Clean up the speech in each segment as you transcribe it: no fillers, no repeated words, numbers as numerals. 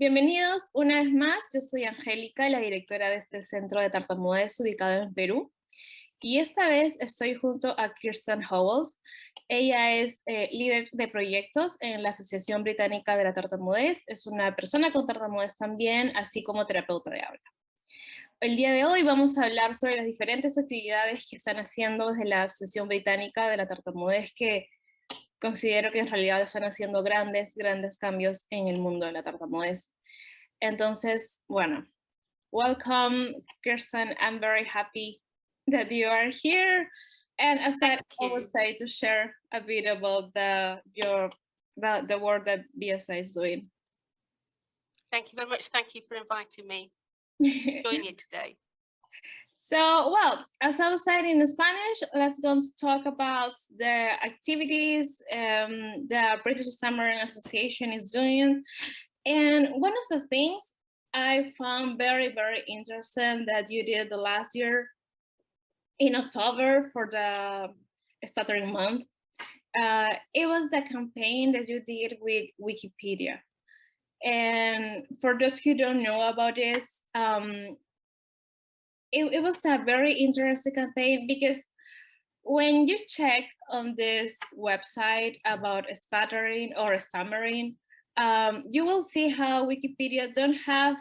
Bienvenidos una vez más, yo soy Angélica, la directora de este centro de Tartamudez ubicado en Perú. Y esta vez estoy junto a Kirsten Howells. Ella es líder de proyectos en la Asociación Británica de la Tartamudez. Es una persona con tartamudez también, así como terapeuta de habla. El día de hoy vamos a hablar sobre las diferentes actividades que están haciendo desde la Asociación Británica de la Tartamudez, que considero que en realidad están haciendo grandes cambios en el mundo de la tartamudez. Entonces, bueno, welcome, Kirsten. I'm very happy that you are here. And as I would say, to share a bit about the work that BSI is doing. Thank you very much. Thank you for inviting me to join you today. So, well, as I was saying in Spanish, let's go to talk about the activities the British Stammering Association is doing. And one of the things I found very interesting that you did the last year in October for the Stuttering Month, it was the campaign that you did with Wikipedia. And for those who don't know about this, it was a very interesting campaign because when you check on this website about stuttering or stammering, you will see how Wikipedia don't have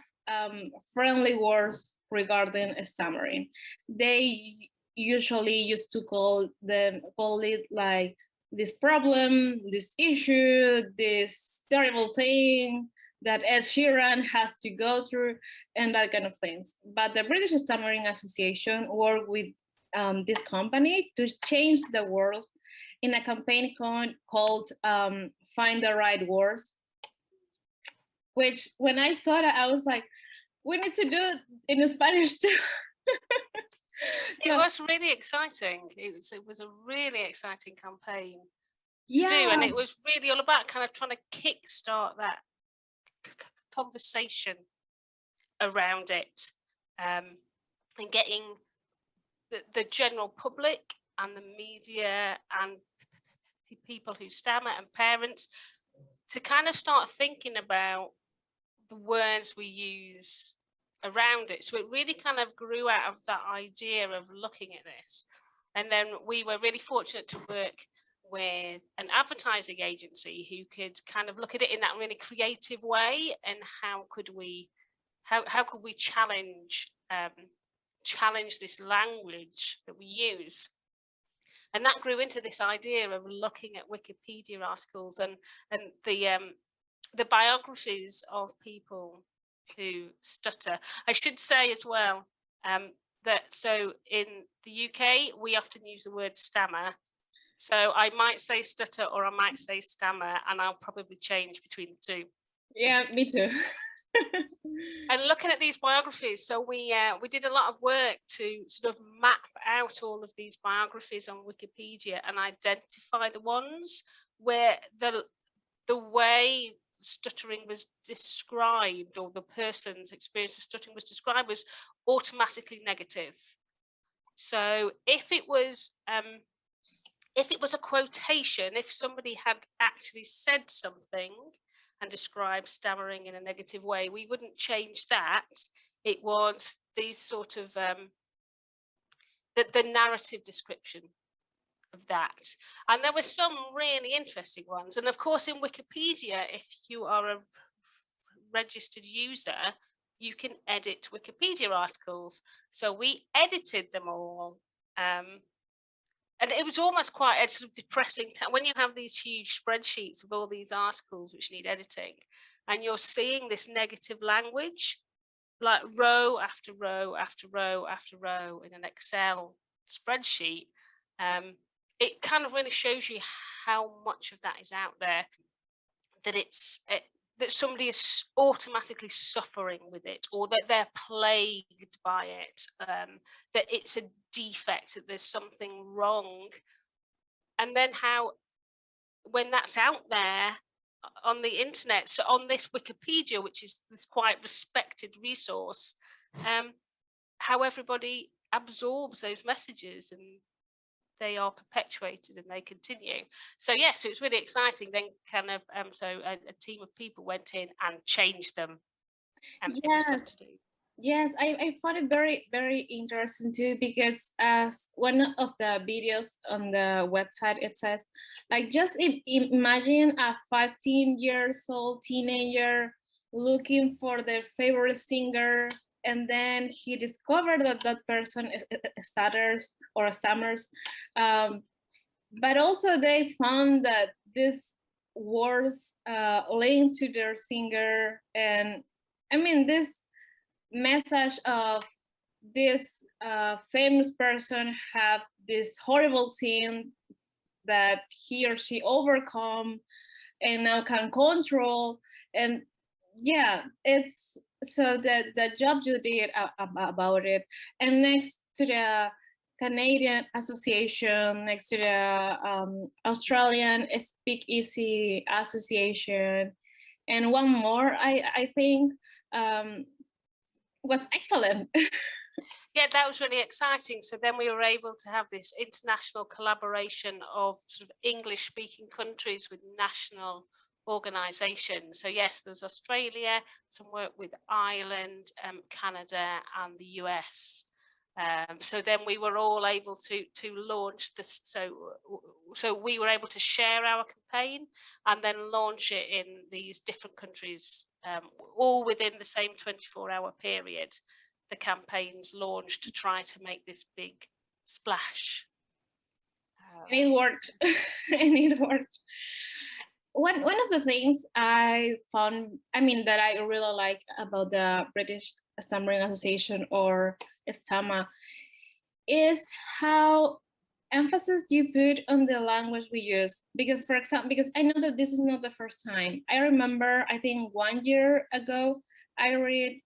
friendly words regarding stammering. They usually used to call it like this problem, this issue, this terrible thing that Ed Sheeran has to go through, and that kind of things. But the British Stammering Association worked with this company to change the words in a campaign called Find the Right Words, which when I saw that, I was like, we need to do it in Spanish too. So, it was really exciting. It was a really exciting campaign to do, and it was really all about kind of trying to kickstart that conversation around it, and getting the general public and the media and people who stammer and parents to kind of start thinking about the words we use around it. So it really kind of grew out of that idea of looking at this. And then we were really fortunate to work with an advertising agency who could kind of look at it in that really creative way, and how could we challenge this language that we use. And that grew into this idea of looking at Wikipedia articles and the biographies of people who stutter. I should say as well that so in the UK we often use the word stammer. So I might say stutter or I might say stammer, and I'll probably change between the two. Yeah, me too. And looking at these biographies, so we did a lot of work to sort of map out all of these biographies on Wikipedia and identify the ones where the way stuttering was described, or the person's experience of stuttering was described, was automatically negative. So if it was a quotation, if somebody had actually said something and described stammering in a negative way, we wouldn't change that. It was these sort of the narrative description of that. And there were some really interesting ones. And of course, in Wikipedia, if you are a registered user, you can edit Wikipedia articles. So we edited them all. And it was almost quite a sort of depressing when you have these huge spreadsheets of all these articles which need editing, and you're seeing this negative language, like row after row after row after row in an Excel spreadsheet. It kind of really shows you how much of that is out there, that somebody is automatically suffering with it, or that they're plagued by it, that it's a defect, that there's something wrong. And then how, when that's out there on the internet, so on this Wikipedia, which is this quite respected resource, how everybody absorbs those messages and they are perpetuated and they continue. So yes, it was really exciting. Then kind of so a team of people went in and changed them, and it was fun to do. Yes, I found it very, very interesting too, because as one of the videos on the website, it says, like, just imagine a 15 years old teenager looking for their favorite singer, and then he discovered that that person stutters or stammers. But also they found that this words linked to their singer, and I mean, this message of this famous person have this horrible thing that he or she overcome and now can control. And yeah, it's so that the job you did about it. And next to the Canadian Association, next to the Australian Speak Easy Association, and one more, I think, was excellent. Yeah, that was really exciting. So then we were able to have this international collaboration of sort of English-speaking countries with national organisations. So yes, there's Australia, some work with Ireland, Canada, and the US. So then we were all able to launch this. So we were able to share our campaign and then launch it in these different countries, all within the same 24-hour period. The campaigns launched to try to make this big splash. And it worked. And it worked. One of the things I found, I mean, that I really like about the British Stammering Association, or Stamma, is how emphasis you put on the language we use. Because, for example, because I know that this is not the first time. I remember, I think 1 year ago, I read,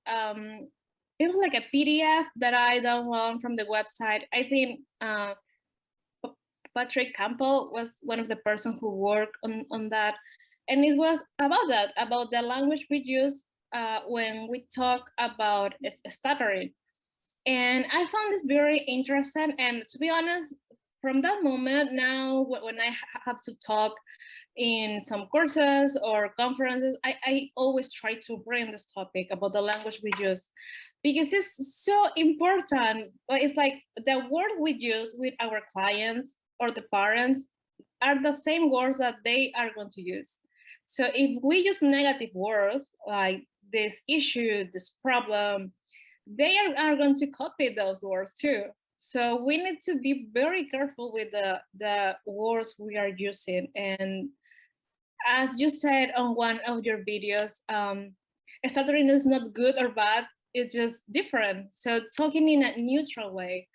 it was like a PDF that I downloaded from the website. I think Patrick Campbell was one of the person who worked on that. And it was about that, about the language we use when we talk about stuttering. And I found this very interesting. And to be honest, from that moment now, when I have to talk in some courses or conferences, I always try to bring this topic about the language we use, because it's so important. It's like the word we use with our clients or the parents are the same words that they are going to use. So if we use negative words like this issue, this problem, they are going to copy those words too. So we need to be very careful with the words we are using. And as you said on one of your videos, stuttering is not good or bad, it's just different. So talking in a neutral way,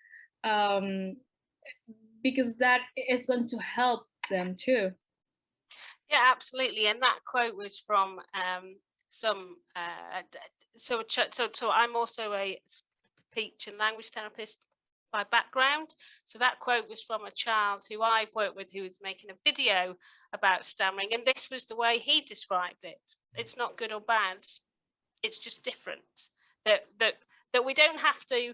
because that is going to help them too. Yeah, absolutely. And that quote was from some so I'm also a speech and language therapist by background. So that quote was from a child who I've worked with, who was making a video about stammering, and this was the way he described it. It's not good or bad, it's just different. That we don't have to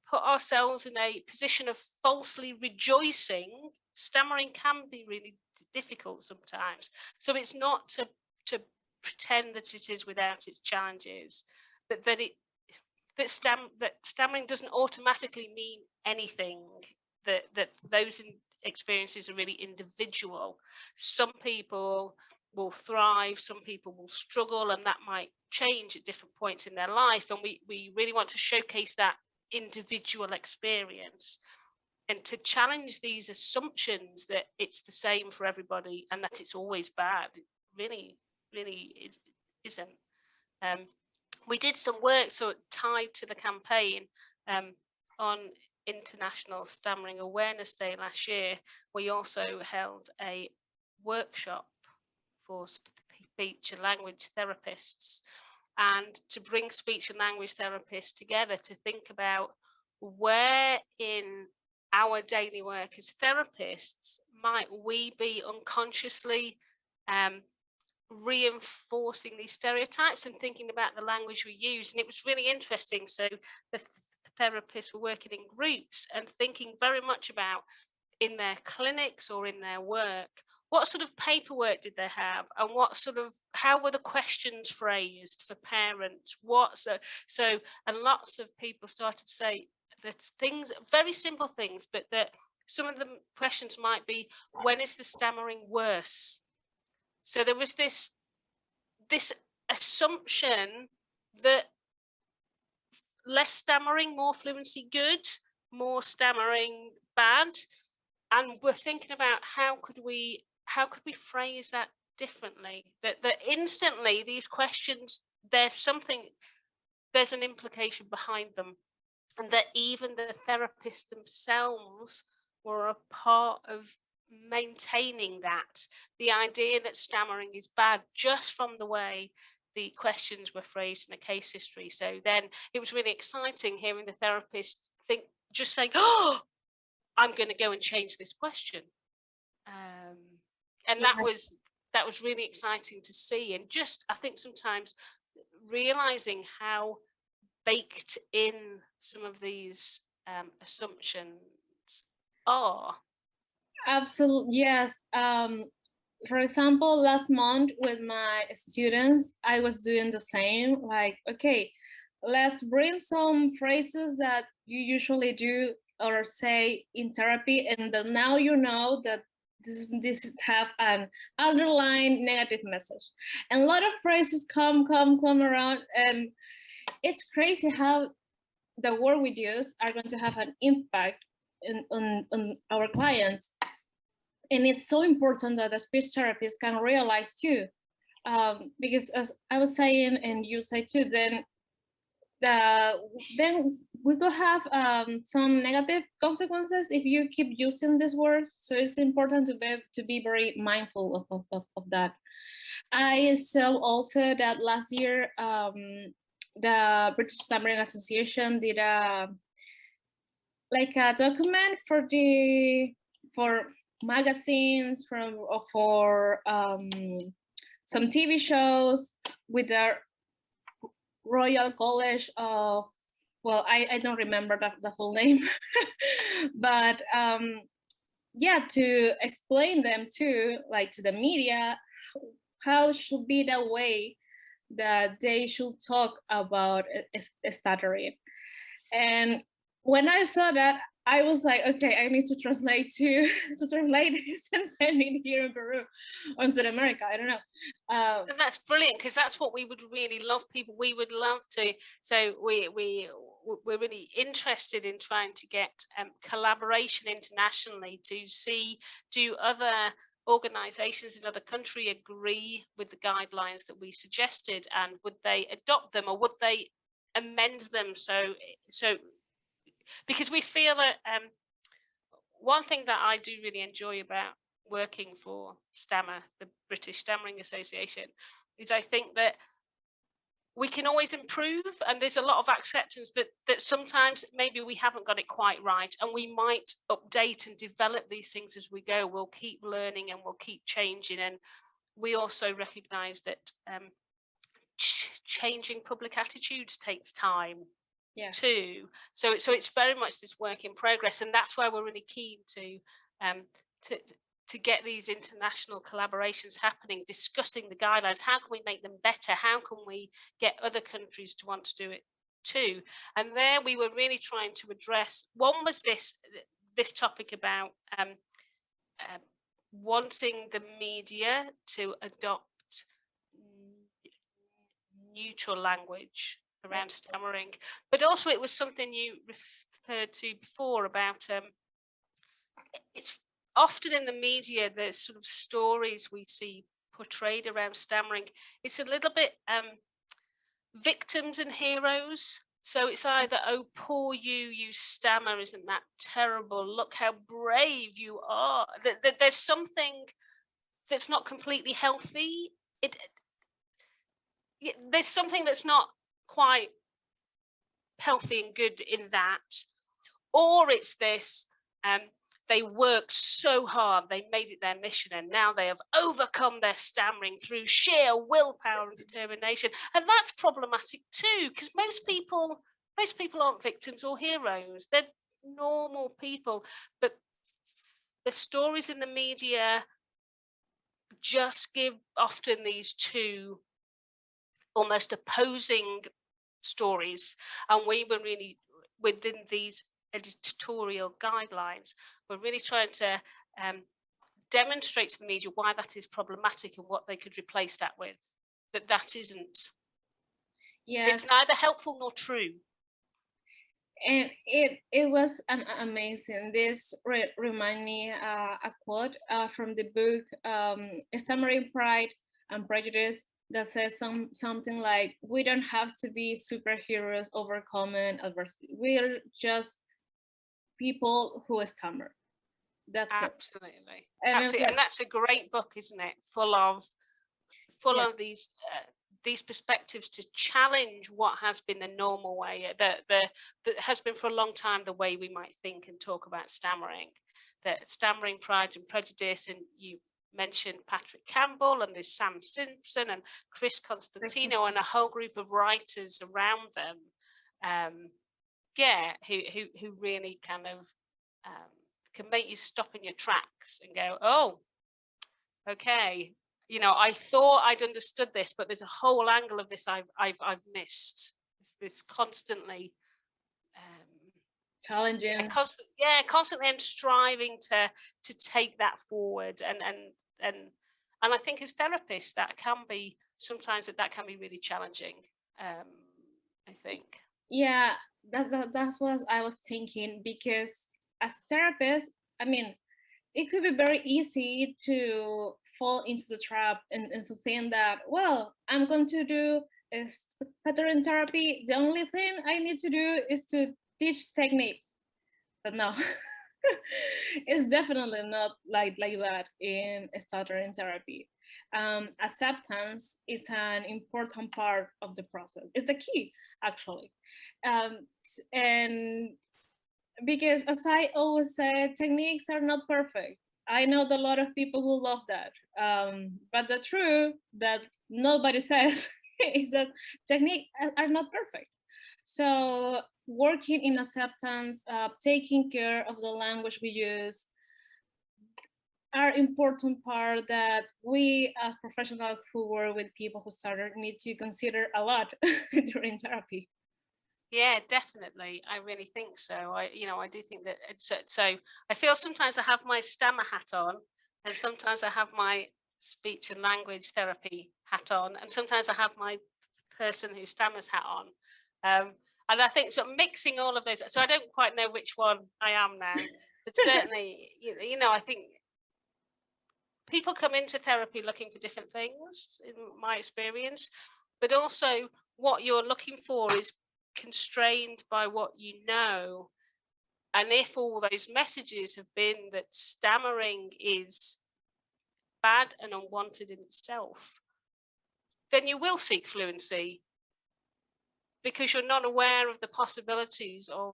put ourselves in a position of falsely rejoicing. Stammering can be really difficult sometimes. So it's not to pretend that it is without its challenges, but that stammering doesn't automatically mean anything, that those experiences are really individual. Some people will thrive, some people will struggle, and that might change at different points in their life. And we really want to showcase that individual experience and to challenge these assumptions that it's the same for everybody and that it's always bad. It really isn't. We did some work tied to the campaign on International Stammering Awareness Day last year. We also held a workshop for speech and language therapists, and to bring speech and language therapists together to think about where in our daily work as therapists might we be unconsciously reinforcing these stereotypes and thinking about the language we use. And it was really interesting. So the therapists were working in groups and thinking very much about, in their clinics or in their work, what sort of paperwork did they have, and how were the questions phrased for parents? And lots of people started to say that things, very simple things, but that some of the questions might be, when is the stammering worse? So there was this assumption that less stammering, more fluency good, more stammering bad. And we're thinking about how could we phrase that differently? That instantly these questions, there's an implication behind them, and that even the therapists themselves were a part of maintaining that. The idea that stammering is bad just from the way the questions were phrased in the case history. So then it was really exciting hearing the therapist just saying, oh, I'm going to go and change this question. And that was really exciting to see. And just, I think sometimes realizing how baked in some of these assumptions are. Absolutely, yes. For example, last month with my students, I was doing the same. Like, okay, let's bring some phrases that you usually do or say in therapy, and then now you know that this have an underlying negative message. And a lot of phrases come around, and it's crazy how the word we use are going to have an impact on our clients. And it's so important that the speech therapists can realize too, because as I was saying, and you say too, then we could have some negative consequences if you keep using these words. So it's important to be very mindful of that. I saw also that last year the British Stammering Association did a document for magazines for some TV shows with the Royal College of, well, I don't remember the full name, but yeah, to explain them to the media, how should be the way that they should talk about stuttering. And when I saw that, I was like, okay, I need to translate this and send it here in Peru or in South America. I don't know. And that's brilliant, because that's what we would really love. We would love to. So we're really interested in trying to get collaboration internationally to see, do other organizations in other countries agree with the guidelines that we suggested, and would they adopt them, or would they amend them? So because we feel that one thing that I do really enjoy about working for Stamma, the British Stammering Association, is I think that we can always improve, and there's a lot of acceptance that sometimes maybe we haven't got it quite right, and we might update and develop these things as we go. We'll keep learning and we'll keep changing, and we also recognize that changing public attitudes takes time. Yeah. Too. So it's very much this work in progress, and that's why we're really keen to get these international collaborations happening, discussing the guidelines. How can we make them better? How can we get other countries to want to do it too? And there we were really trying to address, one was this topic about wanting the media to adopt neutral language around stammering, but also it was something you referred to before about it's often in the media, the sort of stories we see portrayed around stammering, it's a little bit victims and heroes. So it's either, oh, poor you stammer, isn't that terrible, look how brave you are. There's something that's not completely healthy. There's something that's not quite healthy and good in that. Or it's this, they worked so hard, they made it their mission, and now they have overcome their stammering through sheer willpower and determination. And that's problematic too, because most people most people aren't victims or heroes. They're normal people, but the stories in the media just give often these two almost opposing stories, and we were really, within these editorial guidelines, we're really trying to demonstrate to the media why that is problematic and what they could replace that with. That isn't. Yes. It's neither helpful nor true. And it was amazing. This remind me a quote from the book Stammering Pride and Prejudice that says something like, we don't have to be superheroes overcoming adversity. We're just people who stammer. That's absolutely it. Absolutely. And that's a great book, isn't it? Full of these perspectives to challenge what has been the normal way, that has been for a long time the way we might think and talk about stammering. That Stammering Pride and Prejudice, and you mentioned Patrick Campbell, and there's Sam Simpson and Chris Constantino and a whole group of writers around them, who really kind of can make you stop in your tracks and go, oh, okay, you know, I thought I'd understood this, but there's a whole angle of this I've missed. It's constantly challenging. Constantly and striving to take that forward, and I think as therapists that can be sometimes that can be really challenging. I think. Yeah, that's what I was thinking, because as therapists, I mean, it could be very easy to fall into the trap and to think that, well, I'm going to do is pattern therapy. The only thing I need to do is to teach techniques. But no, it's definitely not like that in stuttering therapy. Acceptance is an important part of the process. It's the key, actually. And because, as I always say, techniques are not perfect. I know that a lot of people will love that. But the truth that nobody says is that techniques are not perfect. So working in acceptance, taking care of the language we use, are important part that we as professionals who work with people who started need to consider a lot during therapy. Yeah, definitely. I really think so. I do think that so I feel sometimes I have my Stamma hat on, and sometimes I have my speech and language therapy hat on, and sometimes I have my person who stammers hat on. And I think sort of mixing all of those, so I don't quite know which one I am now, but certainly, I think people come into therapy looking for different things, in my experience, but also what you're looking for is constrained by what you know. And if all those messages have been that stammering is bad and unwanted in itself, then you will seek fluency, because you're not aware of the possibilities of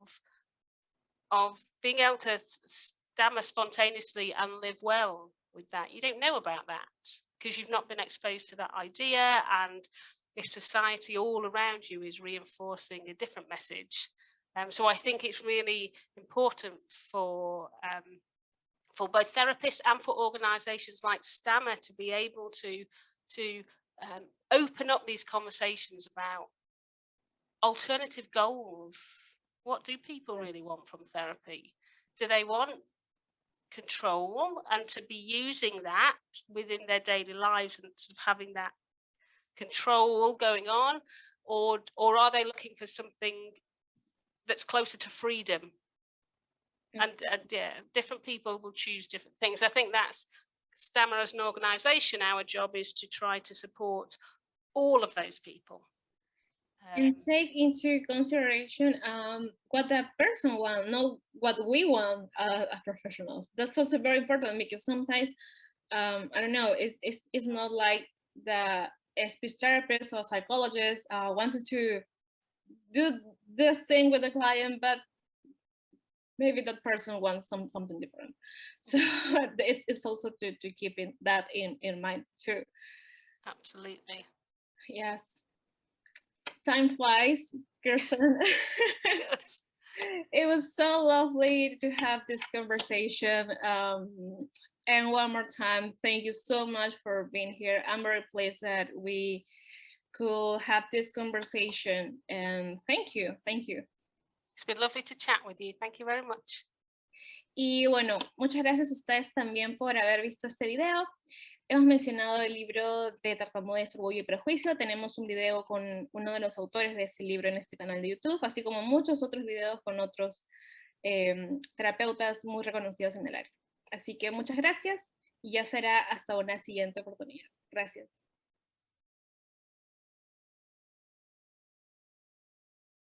being able to stammer spontaneously and live well with that. You don't know about that because you've not been exposed to that idea, and if society all around you is reinforcing a different message. So I think it's really important for both therapists and for organisations like Stamma to be able to open up these conversations about alternative goals. What do people really want from therapy? Do they want control and to be using that within their daily lives and sort of having that control going on, or are they looking for something that's closer to freedom? And different people will choose different things. I think that's Stamma as an organisation. Our job is to try to support all of those people. And take into consideration what that person wants, not what we want as professionals. That's also very important, because sometimes, I don't know, it's not like the speech therapist or psychologist wanted to do this thing with the client, but maybe that person wants something different. So it's also to keep that in mind too. Absolutely. Yes. time flies, Kirsten. It was so lovely to have this conversation. And one more time, thank you so much for being here. I'm very pleased that we could have this conversation. And thank you. It's been lovely to chat with you. Thank you very much. Y bueno, muchas gracias a ustedes también por haber visto este video. Hemos mencionado el libro de Tartamudez, Orgullo y Prejuicio. Tenemos un video con uno de los autores de ese libro en este canal de YouTube, así como muchos otros videos con otros terapeutas muy reconocidos en el área. Así que muchas gracias y ya será hasta una siguiente oportunidad. Gracias.